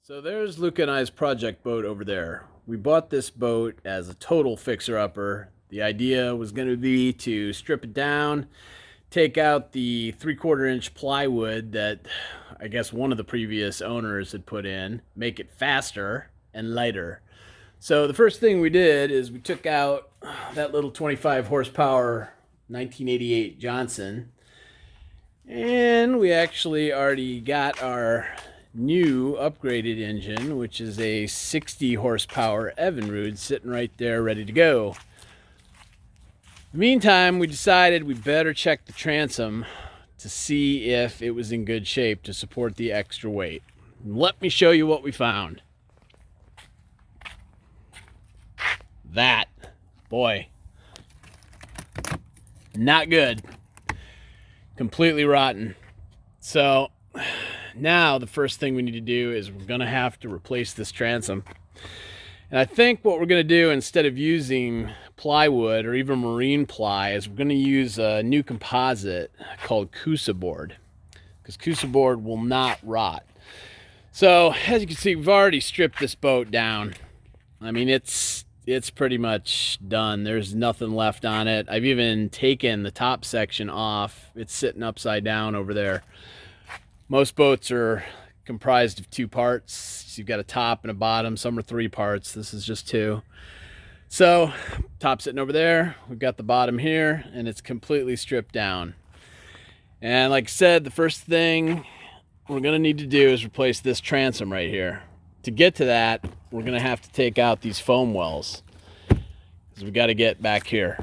So there's Luca and I's project boat over there. We bought this boat as a total fixer-upper. The idea was going to be to strip it down, take out the 3/4 inch plywood that I guess one of the previous owners had put in, make it faster and lighter. So the first thing we did is we took out that little 25 horsepower 1988 Johnson, and we actually already got our new upgraded engine, which is a 60 horsepower Evinrude sitting right there ready to go. In the meantime, we decided we better check the transom to see if it was in good shape to support the extra weight. Let me show you what we found. That, boy, not good. Completely rotten. So now the first thing we need to do is we're going to have to replace this transom. And I think what we're going to do, instead of using plywood or even marine ply, is we're going to use a new composite called Coosa board, because Coosa board will not rot. So as you can see, we've already stripped this boat down. I mean, it's pretty much done. There's nothing left on it. I've even taken the top section off. It's sitting upside down over there. Most boats are comprised of two parts. So you've got a top and a bottom. Some are 3 parts. This is just 2. So top sitting over there. We've got the bottom here, and it's completely stripped down. And like I said, the first thing we're going to need to do is replace this transom right here. To get to that, we're going to have to take out these foam wells, because we got to get back here.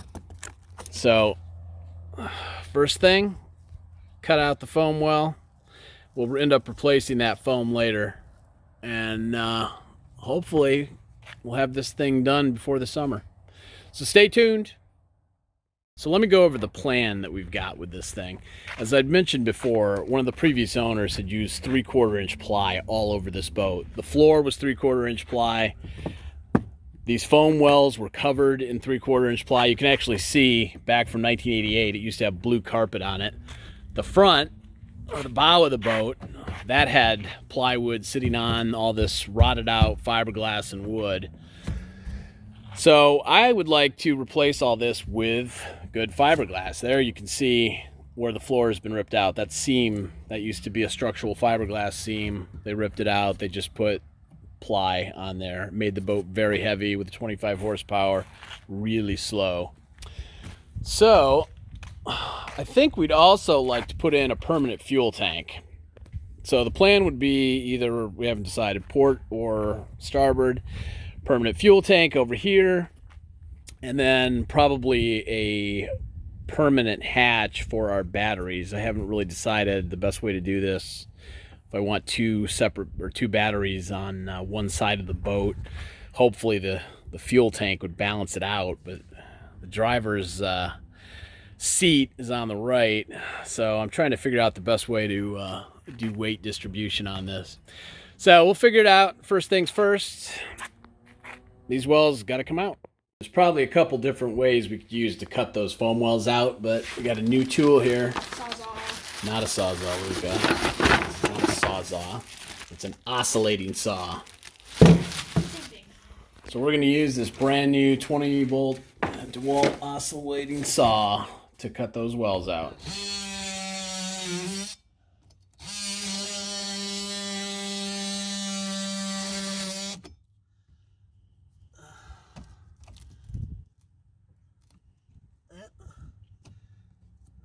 So first thing, cut out the foam well. We'll end up replacing that foam later, and hopefully we'll have this thing done before the summer. So stay tuned. So let me go over the plan that we've got with this thing. As I'd mentioned before, one of the previous owners had used 3/4 inch ply all over this boat. The floor was 3/4 inch ply. These foam wells were covered in 3/4 inch ply. You can actually see back from 1988, it used to have blue carpet on it. The front, or the bow of the boat, that had plywood sitting on all this rotted out fiberglass and wood. So I would like to replace all this with good fiberglass. There you can see where the floor has been ripped out. That seam, that used to be a structural fiberglass seam, they ripped it out. They just put ply on there. Made the boat very heavy with 25 horsepower, really slow. So I think we'd also like to put in a permanent fuel tank. So the plan would be either, we haven't decided, port or starboard. Permanent fuel tank over here, and then probably a permanent hatch for our batteries. I haven't really decided the best way to do this. If I want 2 separate or 2 batteries on one side of the boat, hopefully the fuel tank would balance it out, but the driver's seat is on the right, so I'm trying to figure out the best way to do weight distribution on this. So we'll figure it out. First things first, these wells got to come out. There's probably a couple different ways we could use to cut those foam wells out, but we got a new tool here. Sawzall. Not a sawzall, Luca. It's not a sawzall. It's an oscillating saw. So we're going to use this brand new 20-volt DeWalt oscillating saw to cut those wells out.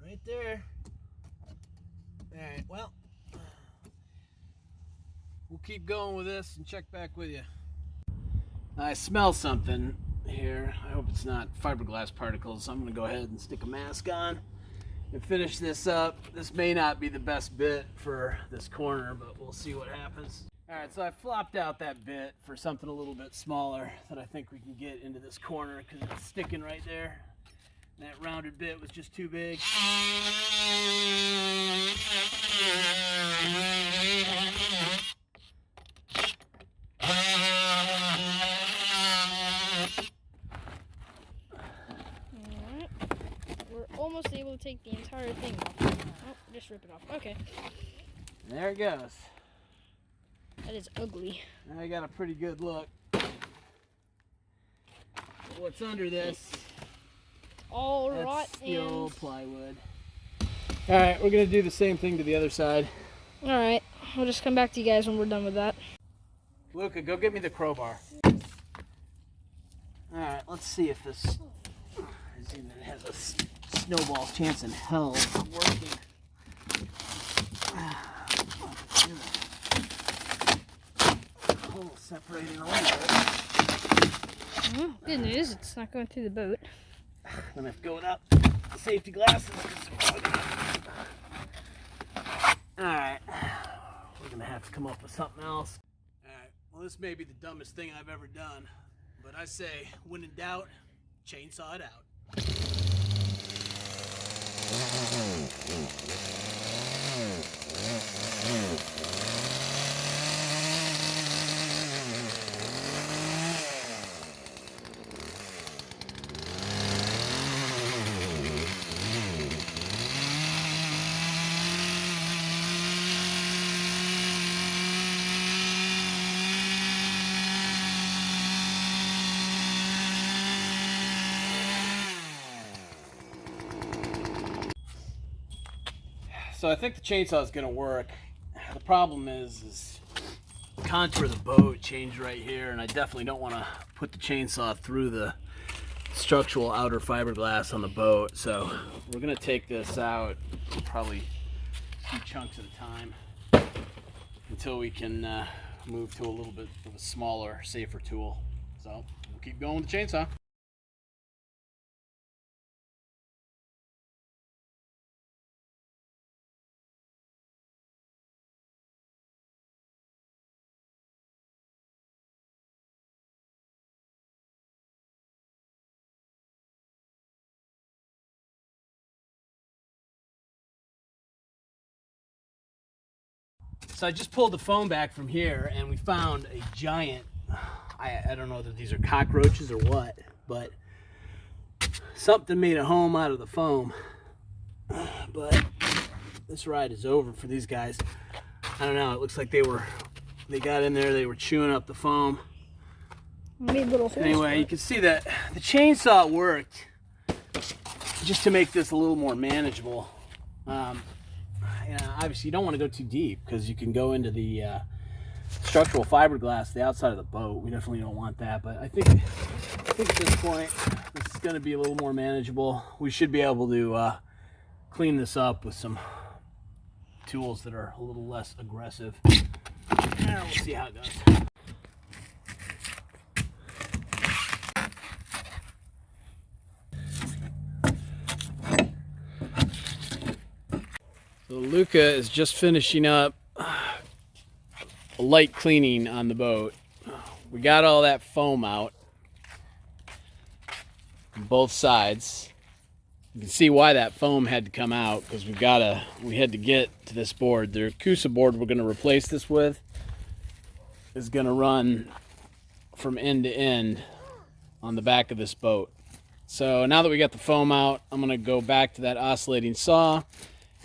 Right there. All right, well, we'll keep going with this and check back with you. I smell something here. I hope it's not fiberglass particles. So I'm going to go ahead and stick a mask on and finish this up. This may not be the best bit for this corner, but we'll see what happens. All right, so I flopped out that bit for something a little bit smaller that I think we can get into this corner, because it's sticking right there. That rounded bit was just too big. Alright. We're almost able to take the entire thing off. Oh, just rip it off. Okay. There it goes. That is ugly. I got a pretty good look. What's under this? All That's rot steel and... plywood. All right, we're gonna do the same thing to the other side. All right, we'll just come back to you guys when we're done with that. Luca, go get me the crowbar. All right, let's see if this has a snowball chance in hell of working. Hole separating a little bit. Well, good news, it's not going through the boat. I'm gonna have to go without safety glasses. Alright, we're gonna have to come up with something else. Alright, well, this may be the dumbest thing I've ever done, but I say, when in doubt, chainsaw it out. So I think the chainsaw is gonna work. The problem is the contour of the boat changed right here, and I definitely don't want to put the chainsaw through the structural outer fiberglass on the boat. So we're gonna take this out, probably 2 chunks at a time, until we can move to a little bit of a smaller, safer tool. So we'll keep going with the chainsaw. So I just pulled the foam back from here, and we found a giant, I don't know that these are cockroaches or what, but something made a home out of the foam. But this ride is over for these guys. I don't know, it looks like they got in there, they were chewing up the foam. Made little holes. Anyway, you can see that the chainsaw worked just to make this a little more manageable. Obviously you don't want to go too deep, because you can go into the structural fiberglass, the outside of the boat. We definitely don't want that, but I think at this point this is going to be a little more manageable. We should be able to clean this up with some tools that are a little less aggressive. And we'll see how it goes. So Luca is just finishing up a light cleaning on the boat. We got all that foam out on both sides. You can see why that foam had to come out, because we had to get to this board. The Coosa board we're going to replace this with is going to run from end to end on the back of this boat. So now that we got the foam out, I'm going to go back to that oscillating saw,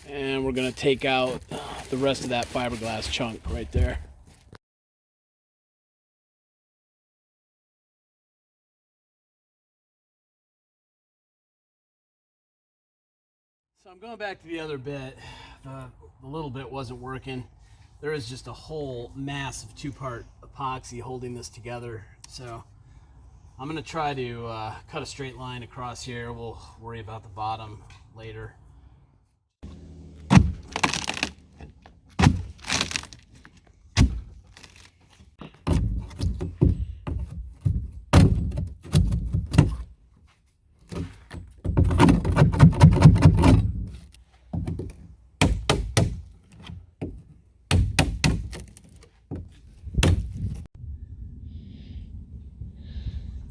and we're going to take out the rest of that fiberglass chunk right there. So I'm going back to the other bit. The little bit wasn't working. There is just a whole massive 2-part epoxy holding this together. So I'm going to try to cut a straight line across here. We'll worry about the bottom later.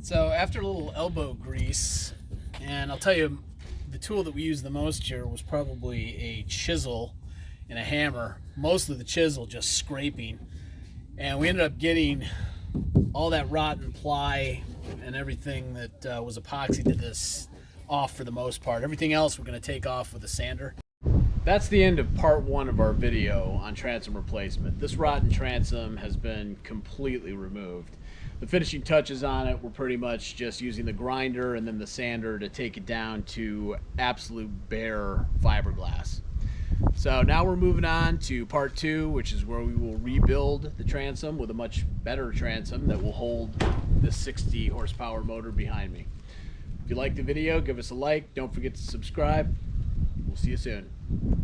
So after a little elbow grease, and I'll tell you, the tool that we used the most here was probably a chisel and a hammer, mostly the chisel just scraping, and we ended up getting all that rotten ply and everything that was epoxy to this off for the most part. Everything else we're going to take off with a sander. that's the end of part 1 of our video on transom replacement. This rotten transom has been completely removed. The finishing touches on it were pretty much just using the grinder and then the sander to take it down to absolute bare fiberglass. So now we're moving on to part 2, which is where we will rebuild the transom with a much better transom that will hold this 60 horsepower motor behind me. If you liked the video, give us a like. Don't forget to subscribe. We'll see you soon.